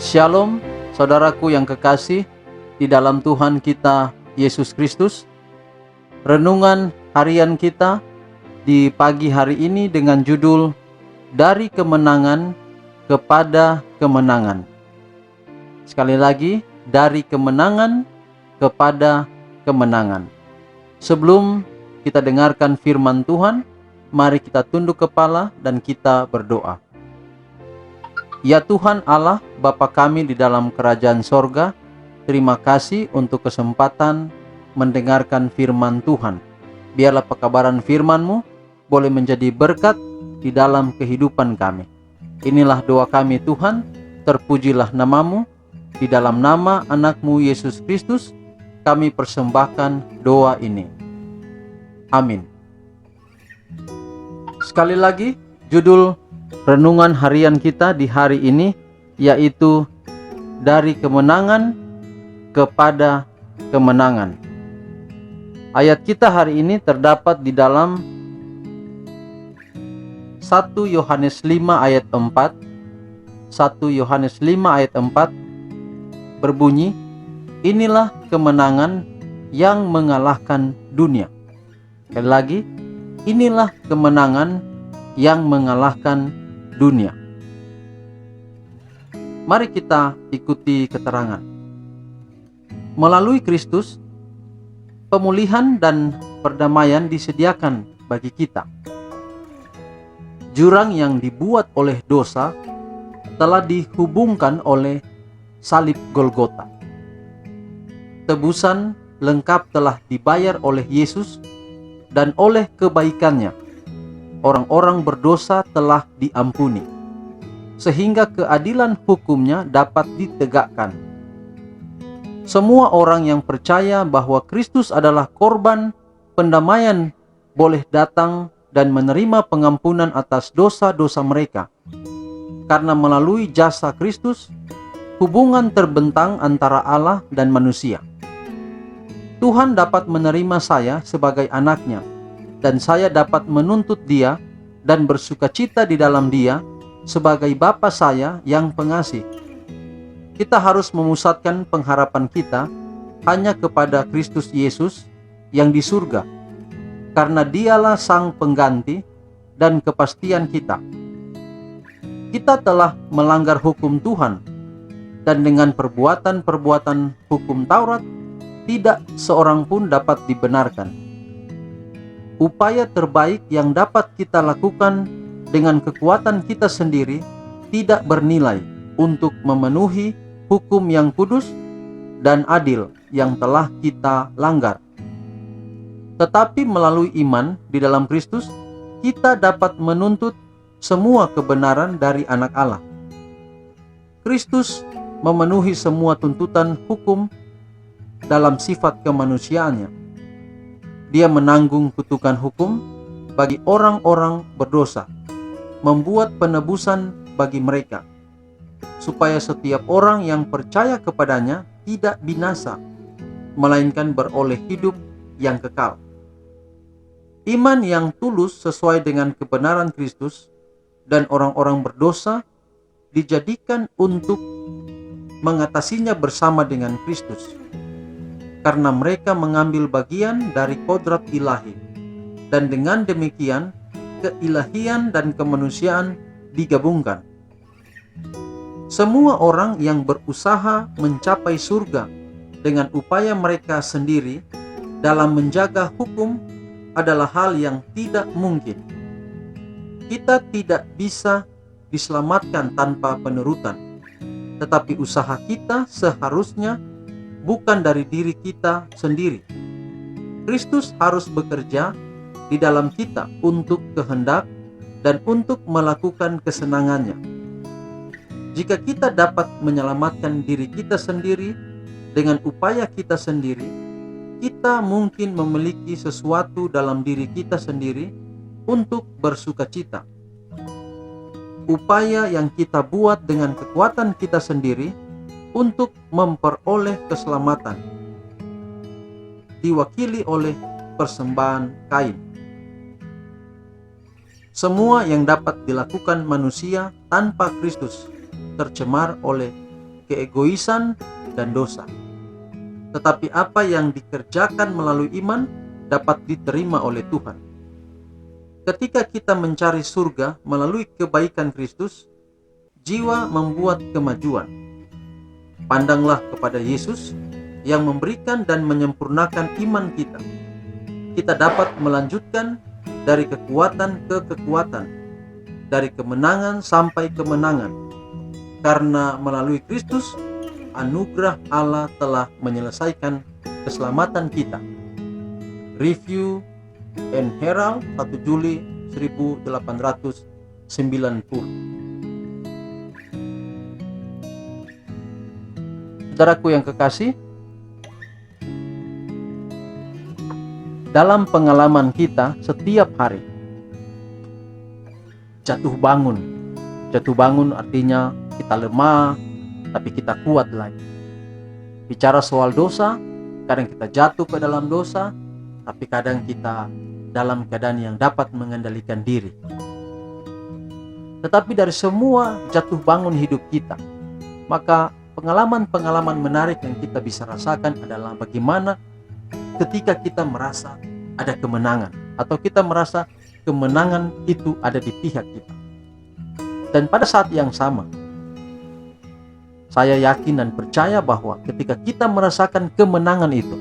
Shalom, saudaraku yang kekasih di dalam Tuhan kita Yesus Kristus. Renungan harian kita di pagi hari ini dengan judul Dari Kemenangan kepada Kemenangan. Sekali lagi, dari kemenangan kepada kemenangan. Sebelum kita dengarkan firman Tuhan, mari kita tunduk kepala dan kita berdoa. Ya Tuhan Allah, Bapa kami di dalam kerajaan sorga, terima kasih untuk kesempatan mendengarkan firman Tuhan. Biarlah pekabaran firman-Mu boleh menjadi berkat di dalam kehidupan kami. Inilah doa kami Tuhan, terpujilah nama-Mu. Di dalam nama anak-Mu Yesus Kristus, kami persembahkan doa ini. Amin. Sekali lagi, judul renungan harian kita di hari ini yaitu dari kemenangan kepada kemenangan. Ayat kita hari ini terdapat di dalam 1 Yohanes 5 ayat 4. 1 Yohanes 5 ayat 4 berbunyi, inilah kemenangan yang mengalahkan dunia. Sekali lagi, inilah kemenangan yang mengalahkan dunia. Mari kita ikuti keterangan. Melalui Kristus, pemulihan dan perdamaian disediakan bagi kita. Jurang yang dibuat oleh dosa telah dihubungkan oleh salib Golgota. Tebusan lengkap telah dibayar oleh Yesus, dan oleh kebaikannya orang-orang berdosa telah diampuni, sehingga keadilan hukumnya dapat ditegakkan. Semua orang yang percaya bahwa Kristus adalah korban pendamaian boleh datang dan menerima pengampunan atas dosa-dosa mereka. Karena melalui jasa Kristus, hubungan terbentang antara Allah dan manusia. Tuhan dapat menerima saya sebagai anaknya, dan saya dapat menuntut dia dan bersukacita di dalam dia sebagai Bapa saya yang pengasih. Kita harus memusatkan pengharapan kita hanya kepada Kristus Yesus yang di surga, karena dialah sang pengganti dan kepastian kita. Kita telah melanggar hukum Tuhan, dan dengan perbuatan-perbuatan hukum Taurat, tidak seorang pun dapat dibenarkan. Upaya terbaik yang dapat kita lakukan dengan kekuatan kita sendiri tidak bernilai untuk memenuhi hukum yang kudus dan adil yang telah kita langgar. Tetapi melalui iman di dalam Kristus, kita dapat menuntut semua kebenaran dari anak Allah. Kristus memenuhi semua tuntutan hukum dalam sifat kemanusiaannya. Dia menanggung kutukan hukum bagi orang-orang berdosa, membuat penebusan bagi mereka, supaya setiap orang yang percaya kepadanya tidak binasa, melainkan beroleh hidup yang kekal. Iman yang tulus sesuai dengan kebenaran Kristus dan orang-orang berdosa dijadikan untuk mengatasinya bersama dengan Kristus, karena mereka mengambil bagian dari kodrat ilahi, dan dengan demikian keilahian dan kemanusiaan digabungkan. Semua orang yang berusaha mencapai surga dengan upaya mereka sendiri dalam menjaga hukum adalah hal yang tidak mungkin. Kita tidak bisa diselamatkan tanpa penurutan, tetapi usaha kita seharusnya bukan dari diri kita sendiri. Kristus harus bekerja di dalam kita untuk kehendak dan untuk melakukan kesenangannya. Jika kita dapat menyelamatkan diri kita sendiri dengan upaya kita sendiri, kita mungkin memiliki sesuatu dalam diri kita sendiri untuk bersukacita. Upaya yang kita buat dengan kekuatan kita sendiri untuk memperoleh keselamatan diwakili oleh persembahan Kain. Semua yang dapat dilakukan manusia tanpa Kristus tercemar oleh keegoisan dan dosa. Tetapi apa yang dikerjakan melalui iman dapat diterima oleh Tuhan. Ketika kita mencari surga melalui kebaikan Kristus, jiwa membuat kemajuan. Pandanglah kepada Yesus yang memberikan dan menyempurnakan iman kita. Kita dapat melanjutkan dari kekuatan ke kekuatan, dari kemenangan sampai kemenangan, karena melalui Kristus, anugerah Allah telah menyelesaikan keselamatan kita. Review and Herald 1 Juli 1890. Saudaraku yang kekasih, dalam pengalaman kita setiap hari, jatuh bangun artinya kita lemah, tapi kita kuat lagi. Bicara soal dosa, kadang kita jatuh ke dalam dosa, tapi kadang kita dalam keadaan yang dapat mengendalikan diri. Tetapi dari semua jatuh bangun hidup kita, maka pengalaman-pengalaman menarik yang kita bisa rasakan adalah bagaimana ketika kita merasa ada kemenangan, atau kita merasa kemenangan itu ada di pihak kita. Dan pada saat yang sama, saya yakin dan percaya bahwa ketika kita merasakan kemenangan itu,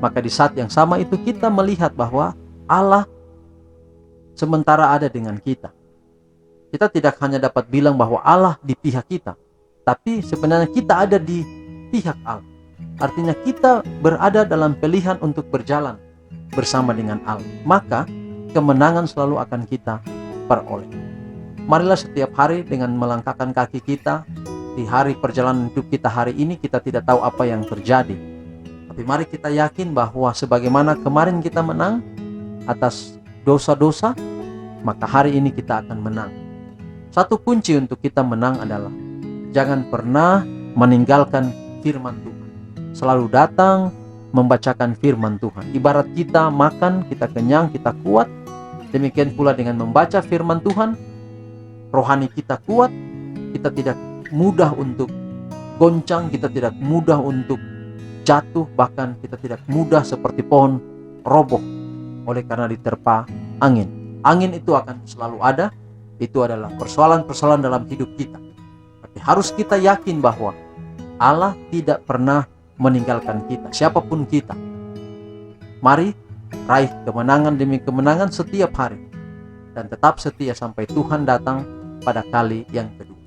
maka di saat yang sama itu kita melihat bahwa Allah sementara ada dengan kita. Kita tidak hanya dapat bilang bahwa Allah di pihak kita, tapi sebenarnya kita ada di pihak Allah. Artinya kita berada dalam pilihan untuk berjalan bersama dengan Allah. Maka kemenangan selalu akan kita peroleh. Marilah setiap hari dengan melangkahkan kaki kita di hari perjalanan hidup kita hari ini, kita tidak tahu apa yang terjadi. Tapi mari kita yakin bahwa sebagaimana kemarin kita menang atas dosa-dosa, maka hari ini kita akan menang. Satu kunci untuk kita menang adalah jangan pernah meninggalkan firman Tuhan. Selalu datang membacakan firman Tuhan. Ibarat kita makan, kita kenyang, kita kuat. Demikian pula dengan membaca firman Tuhan, rohani kita kuat. Kita tidak mudah untuk goncang, kita tidak mudah untuk jatuh, bahkan kita tidak mudah seperti pohon roboh oleh karena diterpa angin. Angin itu akan selalu ada. Itu adalah persoalan-persoalan dalam hidup kita. Harus kita yakin bahwa Allah tidak pernah meninggalkan kita, siapapun kita. Mari raih kemenangan demi kemenangan setiap hari, dan tetap setia sampai Tuhan datang pada kali yang kedua.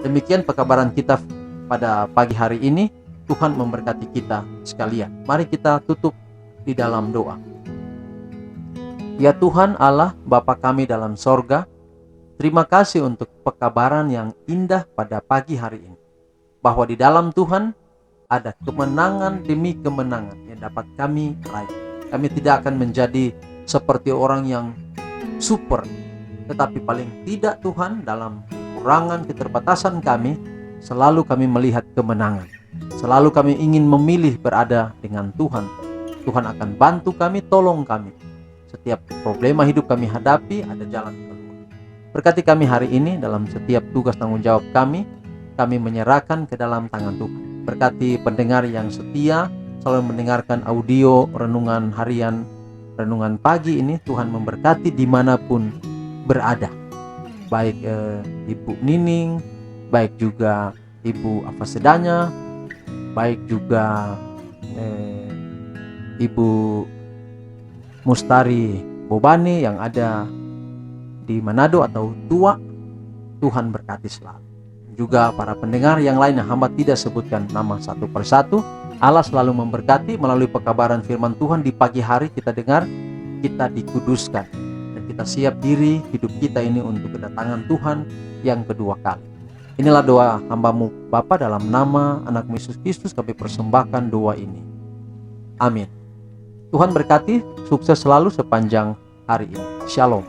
Demikian pekabaran kita pada pagi hari ini. Tuhan memberkati kita sekalian. Mari kita tutup di dalam doa. Ya Tuhan Allah, Bapa kami dalam sorga, terima kasih untuk pekabaran yang indah pada pagi hari ini. Bahwa di dalam Tuhan ada kemenangan demi kemenangan yang dapat kami raih. Kami tidak akan menjadi seperti orang yang super. Tetapi paling tidak Tuhan, dalam kekurangan, keterbatasan kami, selalu kami melihat kemenangan. Selalu kami ingin memilih berada dengan Tuhan. Tuhan akan bantu kami, tolong kami. Setiap problema hidup kami hadapi, ada jalan keluar. Berkati kami hari ini dalam setiap tugas tanggung jawab kami menyerahkan ke dalam tangan Tuhan. Berkati pendengar yang setia, selalu mendengarkan audio renungan harian, renungan pagi ini. Tuhan memberkati dimanapun berada. Baik Ibu Nining, baik juga Ibu Afasedanya, baik juga Ibu Mustari Bobani yang ada di Manado atau Tua. Tuhan berkati selalu. Juga para pendengar yang lain yang hamba tidak sebutkan nama satu persatu. Allah selalu memberkati melalui pekabaran firman Tuhan di pagi hari kita dengar, kita dikuduskan, dan kita siap diri hidup kita ini untuk kedatangan Tuhan yang kedua kali. Inilah doa hamba-Mu Bapa, dalam nama anak Yesus Kristus kami persembahkan doa ini. Amin. Tuhan berkati, sukses selalu sepanjang hari ini. Shalom.